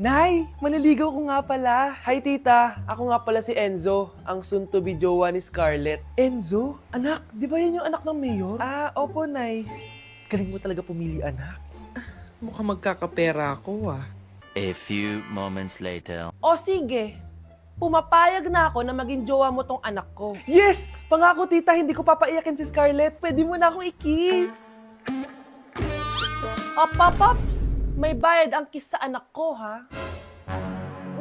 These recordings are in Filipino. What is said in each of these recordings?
Nay, maniligaw ko nga pala. Hi tita, ako nga pala si Enzo, ang soon-to-be jowa ni Scarlett. Enzo? Anak, di ba yan yung anak ng mayor? Opo Nay. Galing mo talaga pumili anak. Mukhang magkakapera ako ah. A few moments later. O sige, pumapayag na ako na maging jowa mo tong anak ko. Yes! Pangako tita, hindi ko papaiyakin si Scarlett. Pwede mo na akong i-kiss. Paps, may bayad ang kiss sa anak ko, ha?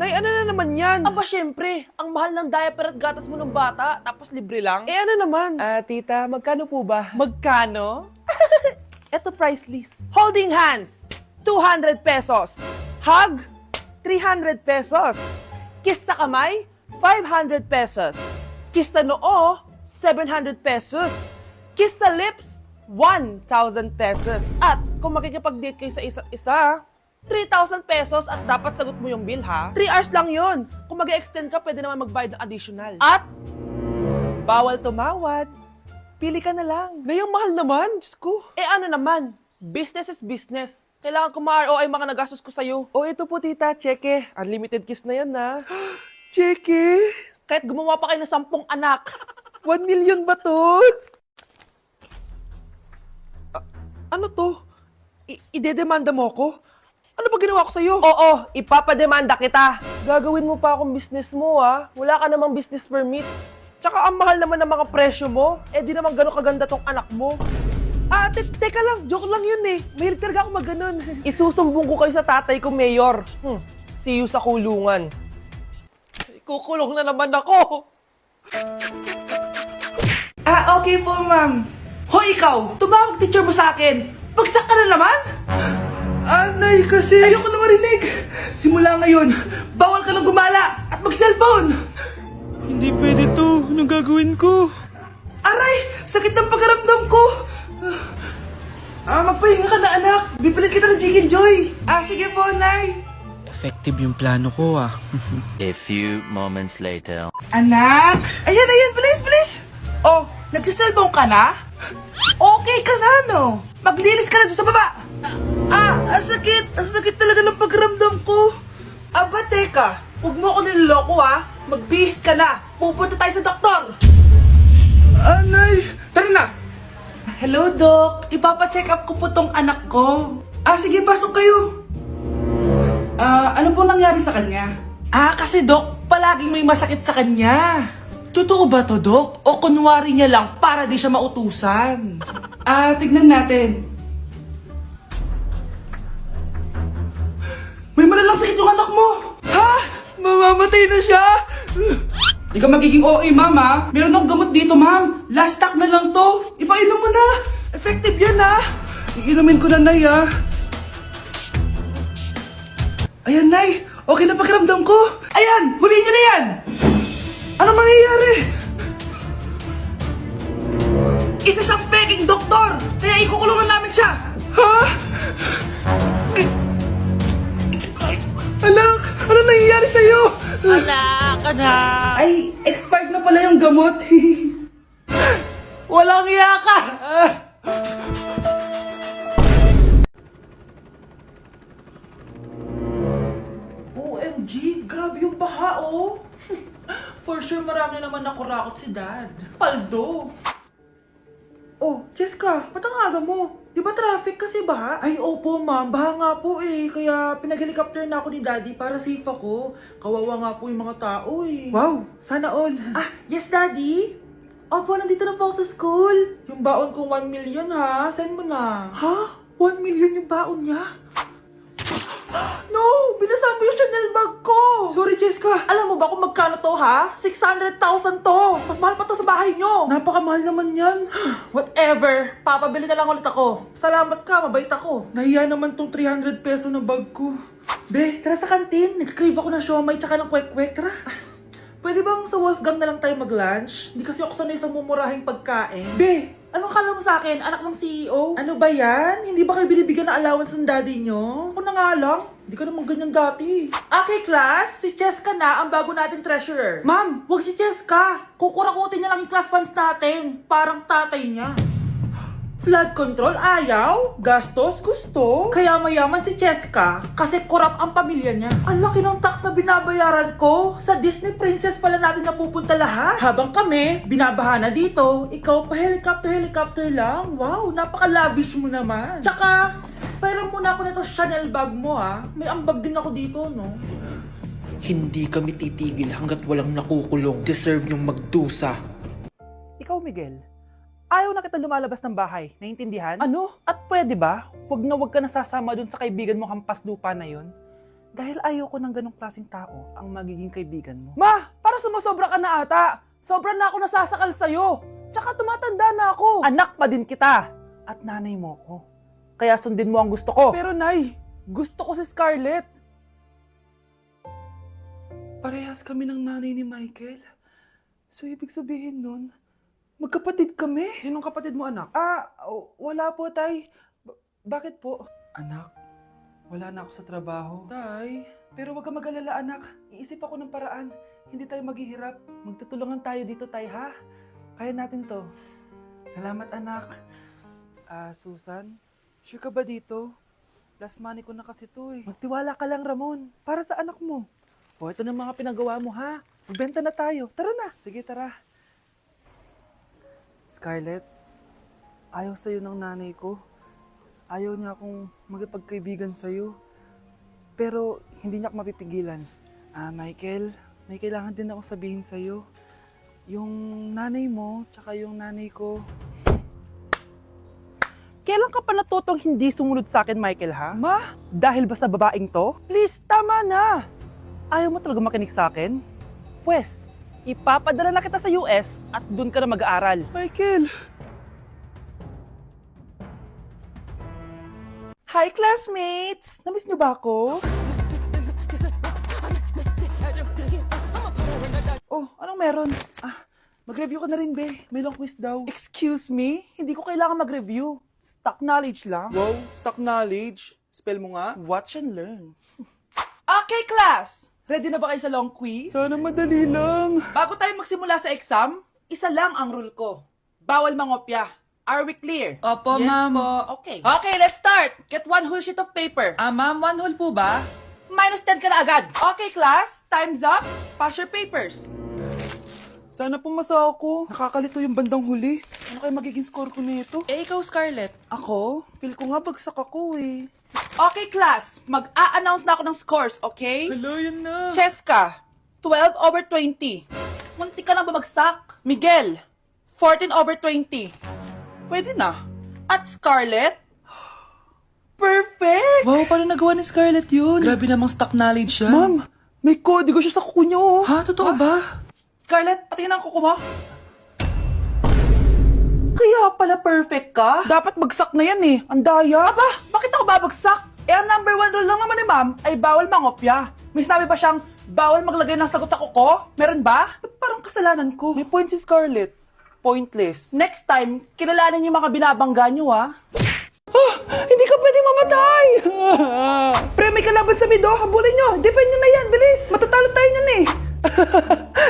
Nay, ano na naman yan? Aba, syempre, ang mahal ng diaper at gatas mo ng bata, tapos libre lang. Ano naman? Tita, magkano po ba? Magkano? Eto price list. Holding hands, 200 pesos. Hug, 300 pesos. Kiss sa kamay, 500 pesos. Kiss sa noo, 700 pesos. Kiss sa lips, 1,000 pesos. At kung makikipag-date kayo sa isa't isa, 3,000 pesos at dapat sagot mo yung bill, ha? 3 hours lang yon. Kung mag-extend ka, pwede naman magbayad ng additional. At bawal tumawad. Pili ka na lang. Nay, ang mahal naman. Diyos ko. Ano naman, business is business. Kailangan ko ma-ROI mga nagastos ko sa'yo. Ito po tita, cheque. Unlimited kiss na yan na. Cheque? Kahit gumawa pa kayo ng 10 anak. 1 million ba to? Ano to? Idedemanda mo ko? Ano ba ginawa ko sa'yo? Oo, ipapademanda kita. Gagawin mo pa akong business mo, ha? Wala ka namang business permit. Tsaka ang mahal naman ng mga presyo mo. Di naman gano'ng kaganda tong anak mo. Teka lang. Joke lang yun eh. Mahilig talaga ako mag-ganon. Isusumbong ko kayo sa tatay ko, Mayor. See you sa kulungan. Kukulong na naman ako. Okay po, ma'am. Hoy, ikaw! Tumawag teacher mo sa akin! Bagsak ka na naman? Nay, kasi... Ayoko na marinig! Simula ngayon, bawal ka nang gumala at mag-cellphone! Hindi pwede to. Anong gagawin ko? Aray! Sakit ng pagkaramdam ko! Magpahinga ka na, anak! Bipilit kita ng Chicken Joy! Sige po, Nay! Effective yung plano ko ah. A few moments later. Anak! Ayan! Bilis! Oh, nagsiselfone ka na? Okay ka na, no? Maglinis ka na doon sa baba! Ang sakit! Ang sakit talaga ng pagramdam ko! Aba, teka! Huwag mo ako niloloko, ha? Magbihis ka na! Pupunta tayo sa doktor! Anay! Tara na! Hello, Doc! Ipapacheck up ko po tong anak ko. Sige, pasok kayo! Ano po nangyari sa kanya? Kasi Doc, palaging may masakit sa kanya. Totoo ba to, Doc? O kunwari niya lang para di siya mautusan? Tignan natin. May malalang sakit yung anak mo! Ha? Mamamatay na siya? Di ka magiging OA, mama. Meron akong gamot dito, ma'am. Last stock na lang to. Ipainom mo na. Effective yan, ha? Iinumin ko na, Nay, ha? Ayan, Nay. Okay na pakiramdam ko. Ayan, huliin niyo na yan. Ano mangyayari? Isa siyang peking doktor. Kaya ikukulong na namin siya. Ha? Anak, ano nangyayari sa'yo? Anak! Ay, expired na pala yung gamot. Walang iya ka! OMG, grabe yung baha, oh. For sure, marami naman nakurakot si Dad. Paldo! Jessica, ba't ang aga mo? Di ba traffic kasi baha? Ay, opo, ma'am. Baha nga po eh. Kaya pinag-helicopter na ako ni Daddy para safe ako. Kawawa nga po yung mga tao eh. Wow, sana all. Yes, Daddy? Opo, nandito na po ako sa school. Yung baon kong 1 million ha, send mo na. Ha? 1 million yung baon niya? No! Binasa mo yung Chanel bag ko! Sorry, Jessica. Alam mo ba kung magkano to, ha? 600,000 to! Mas mahal pa to sa bahay nyo! Napakamahal naman yan. Whatever. Papabili na lang ulit ako. Salamat ka, mabait ako. Nahiya naman tong 300 peso na bag ko. Be, tara sa kantin. Nag-crave ako ng siomay tsaka ng kwek-kwek. Tara. Pwede bang sa Wolfgang na lang tayo mag-lunch? Hindi kasi ako sanay sa mumurahing pagkain. Be, anong kala mo sa akin? Anak ng CEO? Ano ba yan? Hindi ba kayo binibigyan ng allowance ng daddy nyo? Ako na nga lang. Hindi ka naman ganyan dati. Okay, class. Si Cheska na ang bago nating treasurer. Ma'am, huwag si Cheska. Kukurakutin niya lang yung class funds natin. Parang tatay niya. Flood control, ayaw. Gastos, gusto. Kaya mayaman si Cheska kasi korap ang pamilya niya. Ang laki ng tax na binabayaran ko. Sa Disney Princess pala natin napupunta lahat. Habang kami, binabaha na dito. Ikaw pa helicopter lang. Wow, napaka-lavish mo naman. Tsaka, pairam muna ako nito Chanel bag mo ah. May ambag din ako dito, no? Hindi kami titigil hanggat walang nakukulong. Deserve niyong magdusa. Ikaw, Miguel, ayaw na kita lumalabas ng bahay. Naiintindihan? Ano? At pwede ba? Huwag ka nasasama dun sa kaibigan mo hampas lupa na yon. Dahil ayaw ko ng ganong klaseng tao ang magiging kaibigan mo. Ma! Para sumasobra ka na ata! Sobra na ako nasasakal sa'yo! Tsaka tumatanda na ako! Anak pa din kita! At nanay mo ko. Kaya sundin mo ang gusto ko. Pero Nay, gusto ko si Scarlett. Parehas kami ng nanay ni Michael. So ibig sabihin nun, magkapatid kami? Sinong kapatid mo, anak? Wala po, Tay. Bakit po? Anak, wala na ako sa trabaho. Tay, pero wag ka mag-alala, anak. Iisip ako ng paraan. Hindi tayo maghihirap. Magtutulungan tayo dito, Tay, ha? Kaya natin to. Salamat, anak. Susan, sure ka ba dito? Last money ko na kasi to, eh. Magtiwala ka lang, Ramon. Para sa anak mo. O, ito na mga pinagawa mo, ha? Magbenta na tayo. Tara na. Sige, tara. Scarlett, ayaw sa'yo ng nanay ko. Ayaw niya akong magipagkaibigan sa'yo. Pero hindi niya ako mapipigilan. Michael, may kailangan din ako sabihin sa'yo. Yung nanay mo, tsaka yung nanay ko. Kailan ka pa natutong hindi sumunod sa akin, Michael, ha? Ma, dahil ba sa babaeng to? Please, tama na! Ayaw mo talaga makinig sa akin? Pwes, ipapadala na kita sa US at doon ka na mag-aaral. Michael! Hi, classmates! Namiss niyo ba ako? Oh, anong meron? Mag-review ka na rin, be. May long quiz daw. Excuse me? Hindi ko kailangan mag-review. Stock knowledge lang. Wow, stock knowledge? Spell mo nga. Watch and learn. Okay, class! Ready na ba kayo sa long quiz? Sana madali lang. Bago tayo magsimula sa exam, isa lang ang rule ko. Bawal mangopya. Are we clear? Opo, Yes ma'am. po. Okay. Okay, let's start. Get one whole sheet of paper. Ma'am, 1 whole po ba? Minus 10 ka na agad. Okay, class. Time's up. Pass your papers. Sana pumasa ako. Nakakalito yung bandang huli. Ano kaya magiging score ko nito? Ikaw, Scarlett. Ako? Feel ko nga bagsak ako eh. Okay, class. Mag-a-announce na ako ng scores, okay? Hello, yun na. Cheska, 12/20. Munti ka lang bumagsak. Miguel, 14/20. Pwede na. At Scarlett, perfect! Wow, paano nagawa ni Scarlett yun? Grabe namang stock knowledge siya. Ma'am, may kodigo siya sa kuko niya, oh. Ha? Totoo ba? Scarlett, patingin ang kuko mo. Kaya pala perfect ka? Dapat bagsak na yan eh. Ang daya. Aba, bakit ako babagsak? Ang number 1 rule lang naman ni ma'am ay bawal mangopya. May sinabi pa siyang bawal maglagay ng sagot sa kuko? Meron ba? Ba't parang kasalanan ko? May point si Scarlett. Pointless. Next time, kilalanin yung mga binabangga niyo, ha? Hindi ka pwede mamatay! Pre, may kalaban sa mid, oh. Habulin nyo! Defend nyo na yan! Bilis! Matatalo tayo nyan eh!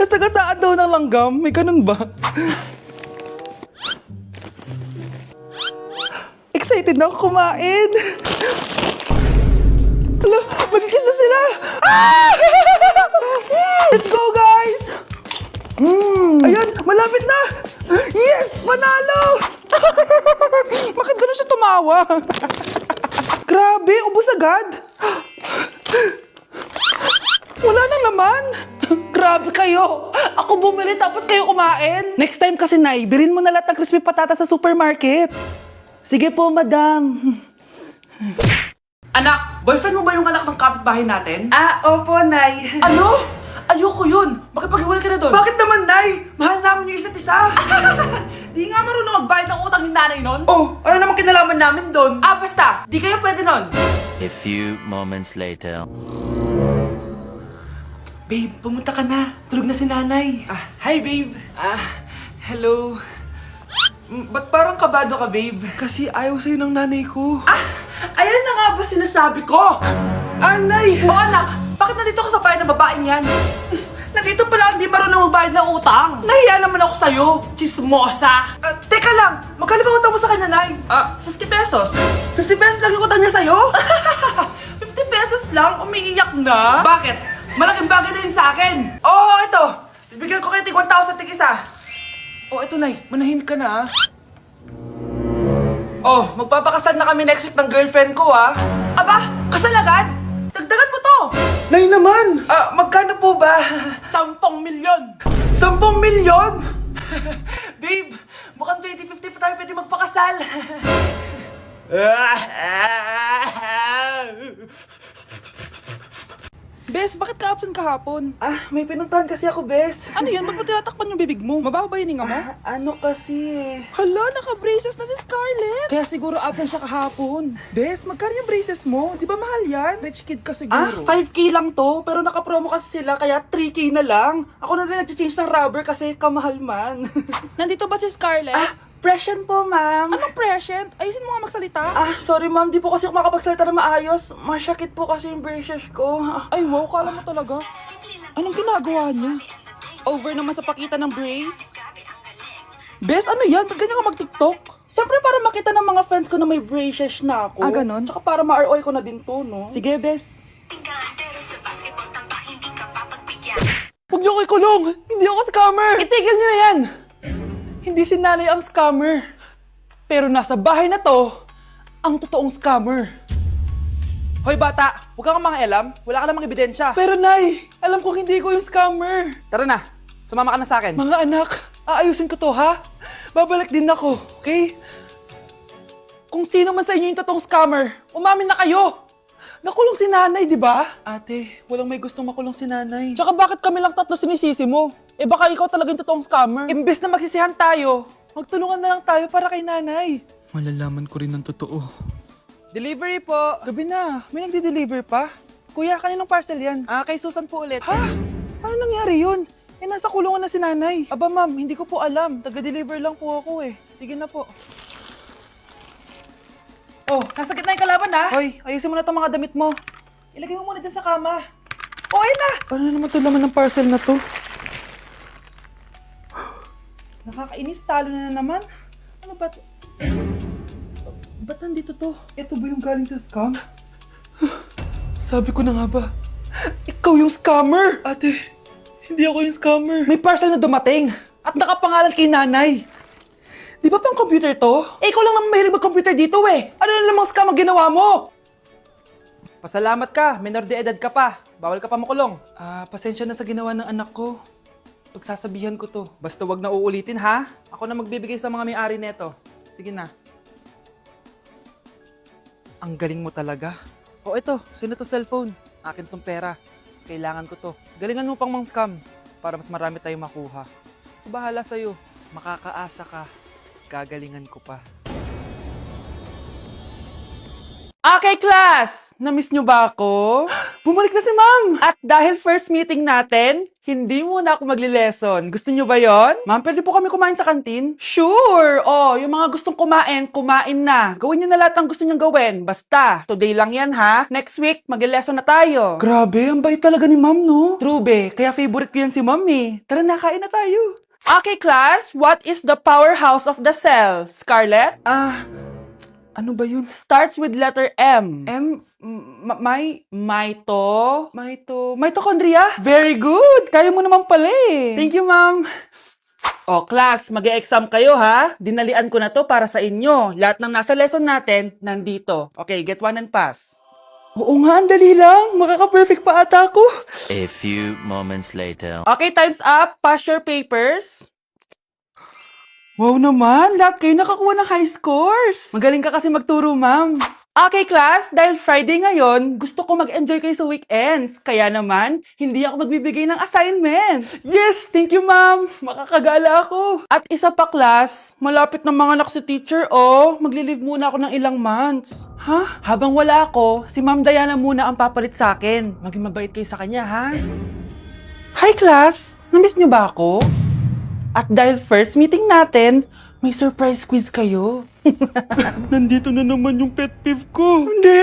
Nasagasaan daw ng langgam? May ganun ba? Excited na ako kumain! Hala, magkikiss na sila! Ah! Let's go, guys! Ayan, malapit na! Yes! Manalo! Bakit gano'n siya tumawa? Grabe, ubos agad! Wala na naman! Grabe kayo! Ako bumili tapos kayo kumain! Next time kasi, Nay, bilhin mo na lahat ng crispy patata sa supermarket! Sige po, madam! Anak, boyfriend mo ba yung anak ng kapitbahay natin? Opo, Nay. Ano? Ayoko yun! Makipag-iwalay ka na doon! Bakit naman, Nay? Mahal namin yung isa't isa. Di nga marunong magbayad ng utang yung nanay nun? Oh, ano naman kinalaman namin doon? Basta! Di kayo pwede nun! A few moments later. Babe, pumunta ka na. Tulog na si nanay. Hi, babe! Hello. Ba't parang kabado ka, babe? Kasi ayaw sa'yo ng nanay ko. Ayan na nga ba sinasabi ko? Nay! O anak, bakit nandito ka sa bahay ng babaeng yan? Nandito pala hindi marunong magbayad ng utang. Nahiya naman ako sa'yo, chismosa. Teka lang, magkano ba utang mo sa kanya, Nay? 50 pesos. 50 pesos lang yung utang niya sa'yo? 50 pesos lang? Umiiyak na? Bakit? Malaking bagay na yun sa akin. Oo, ito. Bibigyan ko kayo tig 1,000 tig isa. Oh, ito, Nay. Manahimik ka na, ah. Oh, magpapakasal na kami next week ng girlfriend ko, ah. Aba, kasal agad? Dagdagan mo to. Nay naman! Magkano po ba? 10 milyon. 10 milyon? Babe, mukhang 2050 pa tayo pwede magpakasal. Bes, bakit ka absent kahapon? May pinuntahan kasi ako, Bes. Ano yan? Ba't mo tinatakpan yung bibig mo? Mabaho ba yung hininga mo? Ano kasi? Hala, naka-braces na si Scarlett! Kaya siguro absent siya kahapon. Bes, magkano yung braces mo? Di ba mahal yan? Rich kid ka siguro. 5K lang to, pero naka-promo kasi sila, kaya 3K na lang. Ako na rin nag-change ng rubber kasi kamahal man. Nandito ba si Scarlett? Present po, ma'am. Anong present? Ayusin mo nga magsalita. Sorry ma'am, di po kasi ako makapagsalita na maayos. Masyakit po kasi yung braces ko. Ay wow, kala mo talaga. Anong ginagawa niya? Over naman sa pakita ng brace? Bes, ano yan? Ba't ganyan ka mag-tiktok? Siyempre para makita ng mga friends ko na may braces na ako. Ganon? Tsaka para ma-ROI ko na din to, no? Sige, Bes. Huwag niyo ko ikulong! Hindi ako scammer! Itigil niyo na yan! Hindi si nanay ang scammer. Pero nasa bahay na to, ang totoong scammer. Hoy bata, huwag kang mangialam. Wala ka namang ebidensya. Pero nay, alam ko hindi ko yung scammer. Tara na, sumama ka na sa akin. Mga anak, aayusin ko to ha. Babalik din ako, okay? Kung sino man sa inyo yung totoong scammer, umamin na kayo. Nakulong si nanay, di ba? Ate, walang may gustong makulong si nanay. Tsaka bakit kami lang tatlo sinisisi mo? Eh baka ikaw talaga yung totoong scammer. Imbes na magsisihan tayo, magtulungan na lang tayo para kay nanay. Malalaman ko rin ng totoo. Delivery po. Gabi na, may nagde-deliver pa? Kuya, kaninong parcel yan? Kay Susan po ulit. Ha? Paano nangyari yun? Eh nasa kulungan na si nanay. Aba ma'am, hindi ko po alam. Taga-deliver lang po ako eh. Sige na po. Oh, nasa gitna yung kalaban ha? Hoy, ayusin mo na itong mga damit mo. Ilagay mo muna dyan sa kama. Oh, ayun na! Paano naman ito laman ng parcel na to? Nakakainis, talo na naman. Ano ba? Ba't nandito to? Ito ba yung galing sa scam? Sabi ko na nga ba, ikaw yung scammer! Ate, hindi ako yung scammer. May parcel na dumating at nakapangalan kay nanay. Di ba pang computer to? Eh, ikaw lang naman mahilig mag-computer dito eh. Ano na namang scam ang ginawa mo? Pasalamat ka, menor de edad ka pa. Bawal ka pa makulong. Pasensya na sa ginawa ng anak ko. Pagsasabihan ko to. Basta wag na uulitin ha. Ako na magbibigay sa mga may-ari neto. Sige na. Ang galing mo talaga. O ito, sino to cellphone? Akin tong pera. Mas kailangan ko to. Galingan mo pang mang scam para mas marami tayong makuha. Bahala sa'yo. Makakaasa ka. Gagalingan ko pa. Okay, class! Na-miss nyo ba ako? Bumalik na si ma'am! At dahil first meeting natin, hindi muna ako magli-lesson. Gusto nyo ba yon? Ma'am, pwede po kami kumain sa kantin? Sure! Oh, yung mga gustong kumain, kumain na. Gawin nyo na lahat ng gusto nyong gawin. Basta, today lang yan ha. Next week, magli-lesson na tayo. Grabe, ang bait talaga ni ma'am, no? True, be. Kaya favorite ko yan si ma'am eh. Tara na, kain na tayo. Okay, class. What is the powerhouse of the cell? Scarlett? Ano ba yun? Starts with letter M. Mitochondria? Very good! Kaya mo naman pala eh. Thank you, ma'am. O, class, mag-e-exam kayo ha. Dinalian ko na to para sa inyo. Lahat ng nasa lesson natin, nandito. Okay, get one and pass. Oo nga, ang dali lang. Makaka-perfect pa ata ako. A few moments later. Okay, time's up. Pass your papers. Wow naman, lahat kayo nakakuha ng high scores. Magaling ka kasi magturo, ma'am. Okay, class, dahil Friday ngayon, gusto ko mag-enjoy kayo sa weekends. Kaya naman, hindi ako magbibigay ng assignment. Yes, thank you, ma'am. Makakagala ako. At isa pa, class, malapit na mga anak si teacher, oh. Magli-leave muna ako ng ilang months. Ha? Habang wala ako, si Ma'am Diana muna ang papalit sa akin. Maging mabait kayo sa kanya, ha? Hi, class. Namiss niyo ba ako? At dahil first meeting natin, may surprise quiz kayo. Nandito na naman yung pet peeve ko. Hindi!